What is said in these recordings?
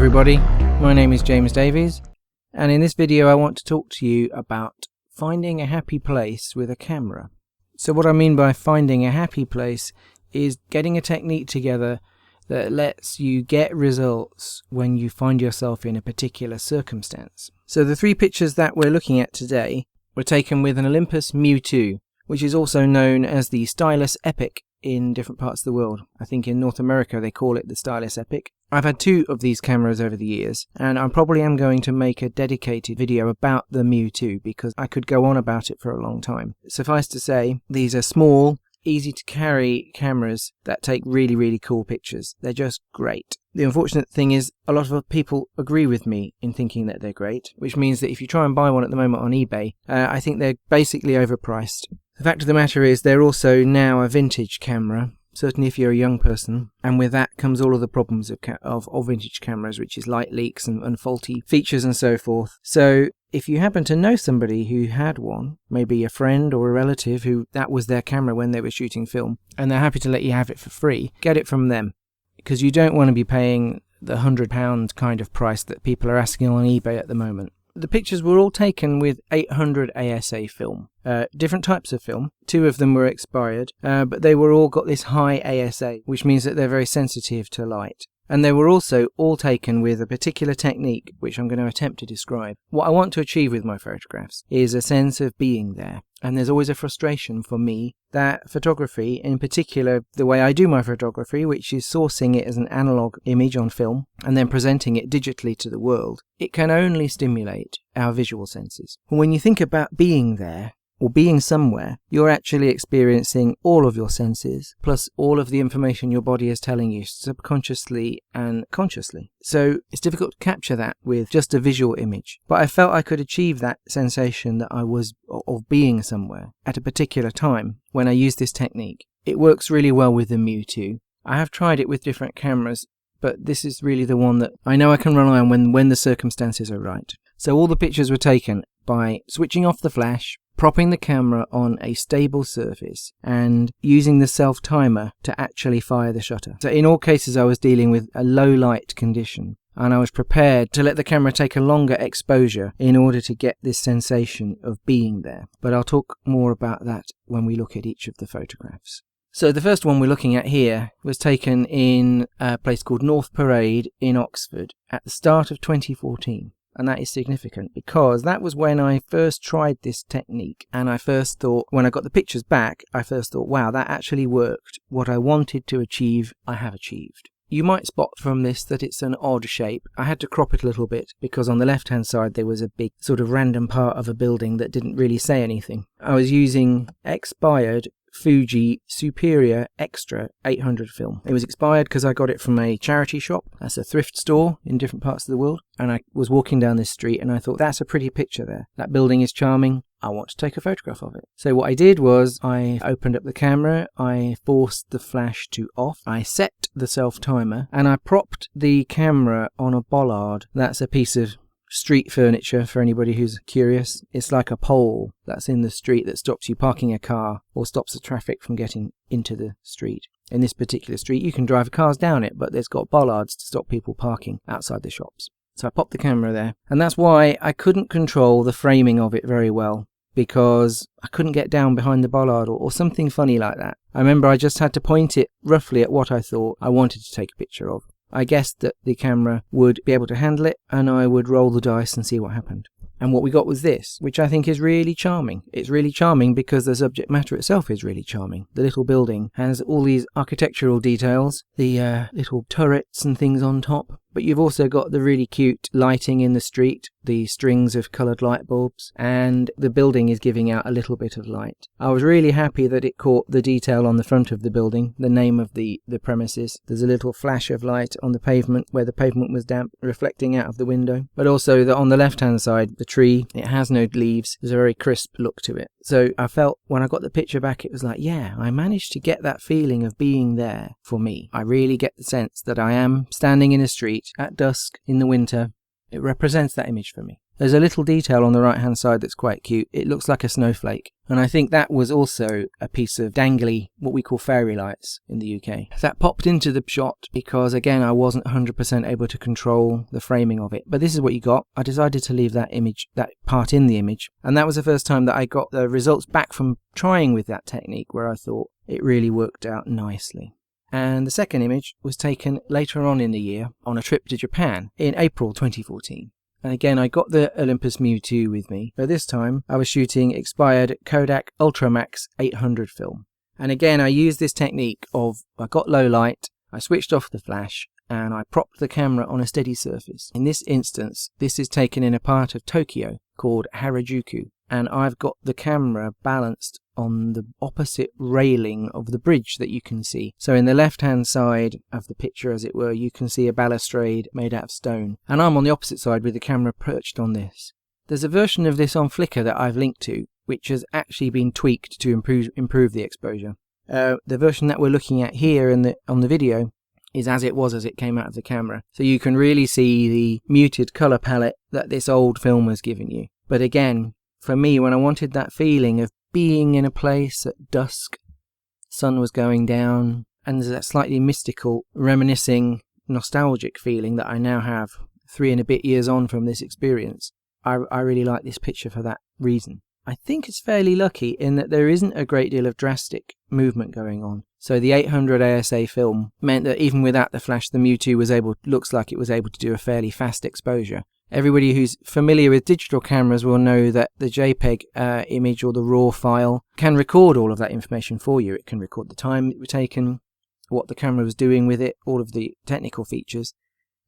everybody, my name is James Davies, and in this video I want to talk to you about finding a happy place with a camera. So what I mean by finding a happy place is getting a technique together that lets you get results when you find yourself in a particular circumstance. So the three pictures that we're looking at today were taken with an Olympus Mju II, which is also known as the Stylus Epic in different parts of the world. I think in North America they call it the Stylus Epic. I've had two of these cameras over the years, and I probably am going to make a dedicated video about the Mju II because I could go on about it for a long time. Suffice to say, these are small, easy to carry cameras that take really cool pictures. They're just great. The unfortunate thing is a lot of people agree with me in thinking that they're great, which means that if you try and buy one at the moment on eBay, I think they're basically overpriced. The fact of the matter is they're also now a vintage camera, certainly if you're a young person, and with that comes all of the problems of vintage cameras, which is light leaks and faulty features and so forth. So if you happen to know somebody who had one, maybe a friend or a relative who that was their camera when they were shooting film, and they're happy to let you have it for free, get it from them, because you don't want to be paying the £100 kind of price that people are asking on eBay at the moment. The pictures were all taken with 800 ASA film, different types of film. Two of them were expired, but they were all got this high ASA, which means that they're very sensitive to light. And they were also all taken with a particular technique, which I'm going to attempt to describe. What I want to achieve with my photographs is a sense of being there. And there's always a frustration for me that photography, in particular the way I do my photography, which is sourcing it as an analogue image on film and then presenting it digitally to the world, it can only stimulate our visual senses. When you think about being there, or being somewhere, you're actually experiencing all of your senses, plus all of the information your body is telling you subconsciously and consciously. So it's difficult to capture that with just a visual image. But I felt I could achieve that sensation that I was of being somewhere at a particular time when I used this technique. It works really well with the Mju II. I have tried it with different cameras, but this is really the one that I know I can rely on when the circumstances are right. So all the pictures were taken by switching off the flash, propping the camera on a stable surface, and using the self-timer to actually fire the shutter. So in all cases I was dealing with a low light condition, and I was prepared to let the camera take a longer exposure in order to get this sensation of being there. But I'll talk more about that when we look at each of the photographs. So the first one we're looking at here was taken in a place called North Parade in Oxford at the start of 2014. And that is significant because that was when I first tried this technique, and I first thought, when I got the pictures back, I first thought, wow, that actually worked. What I wanted to achieve, I have achieved. You might spot from this that it's an odd shape. I had to crop it a little bit because on the left hand side there was a big sort of random part of a building that didn't really say anything. I was using expired Fuji Superior Extra 800 film. It was expired because I got it from a charity shop. That's a thrift store in different parts of the world. And I was walking down this street and I thought, that's a pretty picture there. That building is charming. I want to take a photograph of it. So what I did was I opened up the camera, I forced the flash to off, I set the self-timer, and I propped the camera on a bollard. That's a piece of street furniture for anybody who's curious. It's like a pole that's in the street that stops you parking a car or stops the traffic from getting into the street. In this particular street you can drive cars down it, but there's got bollards to stop people parking outside the shops. So I popped the camera there, and that's why I couldn't control the framing of it very well, because I couldn't get down behind the bollard or something funny like that. I remember I just had to point it roughly at what I thought I wanted to take a picture of. I guessed that the camera would be able to handle it, and I would roll the dice and see what happened. And what we got was this, which I think is really charming. It's really charming because the subject matter itself is really charming. The little building has all these architectural details, the little turrets and things on top, but you've also got the really cute lighting in the street, the strings of coloured light bulbs, and the building is giving out a little bit of light. I was really happy that it caught the detail on the front of the building, the name of the premises. There's a little flash of light on the pavement where the pavement was damp, reflecting out of the window. But also that on the left-hand side, the tree, it has no leaves. There's a very crisp look to it. So I felt when I got the picture back, it was like, yeah, I managed to get that feeling of being there for me. I really get the sense that I am standing in a street at dusk in the winter. It represents that image for me. There's a little detail on the right hand side that's quite cute. It looks like a snowflake, and I think that was also a piece of dangly, what we call fairy lights in the UK. That popped into the shot because, again, I wasn't 100% able to control the framing of it, but this is what you got. I decided to leave that part in the image, and that was the first time that I got the results back from trying with that technique, where I thought it really worked out nicely. And the second image was taken later on in the year on a trip to Japan in April 2014. And again, I got the Olympus Mju II with me, but this time I was shooting expired Kodak Ultramax 800 film. And again, I used this technique of, I got low light, I switched off the flash, and I propped the camera on a steady surface. In this instance, this is taken in a part of Tokyo called Harajuku, and I've got the camera balanced on the opposite railing of the bridge that you can see. So in the left-hand side of the picture, as it were, you can see a balustrade made out of stone, and I'm on the opposite side with the camera perched on this. There's a version of this on Flickr that I've linked to, which has actually been tweaked to improve the exposure. The version that we're looking at here on the video is as it came out of the camera. So you can really see the muted colour palette that this old film has given you. But again, for me, when I wanted that feeling of being in a place at dusk, sun was going down, and there's that slightly mystical, reminiscing, nostalgic feeling that I now have 3 and a bit years on from this experience, I really like this picture for that reason. I think it's fairly lucky in that there isn't a great deal of drastic movement going on. So the 800 ASA film meant that even without the flash, the Mju II looks like it was able to do a fairly fast exposure. Everybody who's familiar with digital cameras will know that the JPEG image or the RAW file can record all of that information for you. It can record the time it was taken, what the camera was doing with it, all of the technical features,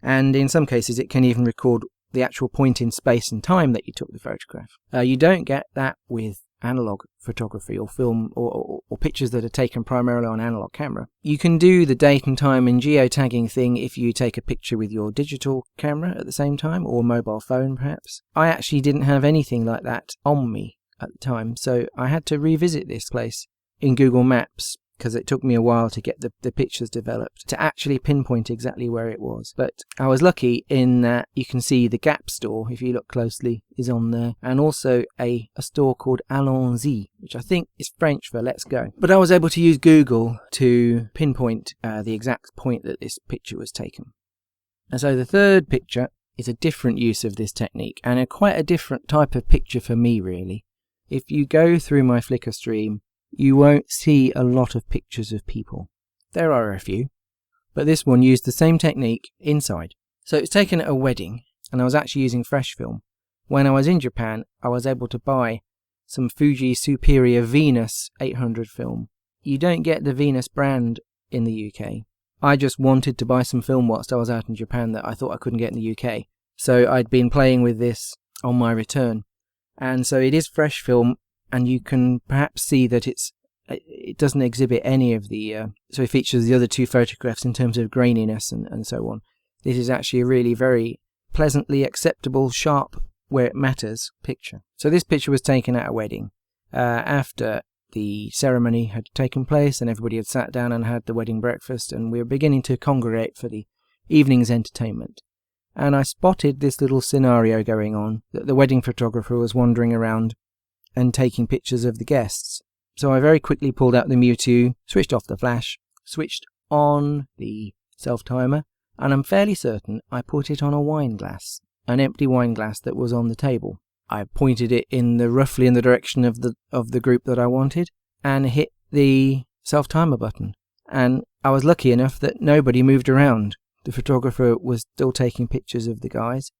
and in some cases it can even record the actual point in space and time that you took the photograph. You don't get that with analog photography or film or pictures that are taken primarily on analog camera. You can do the date and time and geotagging thing if you take a picture with your digital camera at the same time, or mobile phone perhaps. I actually didn't have anything like that on me at the time, so I had to revisit this place in Google Maps, because it took me a while to get the pictures developed, to actually pinpoint exactly where it was. But I was lucky in that you can see the Gap store, if you look closely, is on there, and also a store called Allons-y, which I think is French for let's go. But I was able to use Google to pinpoint the exact point that this picture was taken. And so the third picture is a different use of this technique, and quite a different type of picture for me, really. If you go through my Flickr stream, you won't see a lot of pictures of people. There are a few, but this one used the same technique inside. So it's taken at a wedding, and I was actually using fresh film. When I was in Japan, I was able to buy some Fuji Superior Venus 800 film. You don't get the Venus brand in the UK. I just wanted to buy some film whilst I was out in Japan that I thought I couldn't get in the UK. So I'd been playing with this on my return. And so it is fresh film, and you can perhaps see that it doesn't exhibit any of the so it features the other two photographs in terms of graininess and so on. This is actually a really very pleasantly acceptable, sharp, where it matters picture. So this picture was taken at a wedding after the ceremony had taken place and everybody had sat down and had the wedding breakfast, and we were beginning to congregate for the evening's entertainment. And I spotted this little scenario going on, that the wedding photographer was wandering around and taking pictures of the guests. So I very quickly pulled out the Mju II, switched off the flash, switched on the self-timer, and I'm fairly certain I put it on a wine glass, an empty wine glass that was on the table. I pointed it roughly in the direction of the group that I wanted, and hit the self-timer button. And I was lucky enough that nobody moved around. The photographer was still taking pictures of the guys,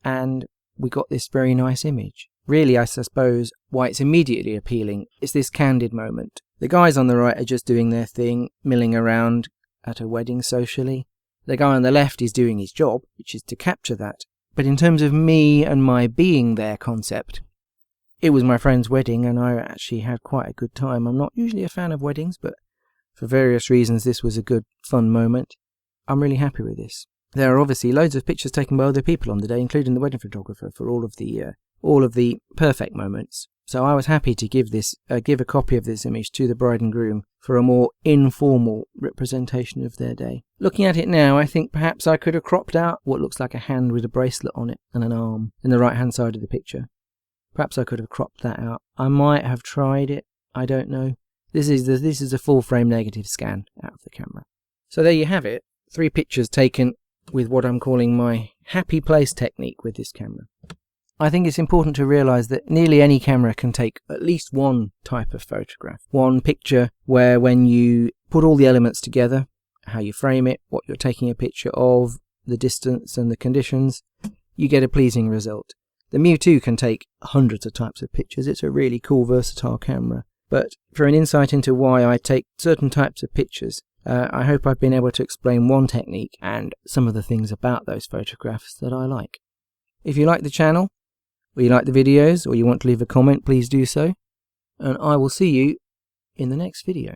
and we got this very nice image. Really, I suppose, why it's immediately appealing is this candid moment. The guys on the right are just doing their thing, milling around at a wedding socially. The guy on the left is doing his job, which is to capture that. But in terms of me and my being there concept, it was my friend's wedding, and I actually had quite a good time. I'm not usually a fan of weddings, but for various reasons this was a good, fun moment. I'm really happy with this. There are obviously loads of pictures taken by other people on the day, including the wedding photographer, for all of the perfect moments. So I was happy to give a copy of this image to the bride and groom for a more informal representation of their day. Looking at it now, I think perhaps I could have cropped out what looks like a hand with a bracelet on it and an arm in the right hand side of the picture. Perhaps I could have cropped that out. I might have tried it, I don't know. This is a full frame negative scan out of the camera. So there you have it, 3 pictures taken with what I'm calling my happy place technique with this camera. I think it's important to realise that nearly any camera can take at least one type of photograph. One picture where when you put all the elements together, how you frame it, what you're taking a picture of, the distance and the conditions, you get a pleasing result. The Mju II can take hundreds of types of pictures. It's a really cool, versatile camera. But for an insight into why I take certain types of pictures, I hope I've been able to explain one technique and some of the things about those photographs that I like. If you like the channel, or you like the videos, or you want to leave a comment, please do so. And I will see you in the next video.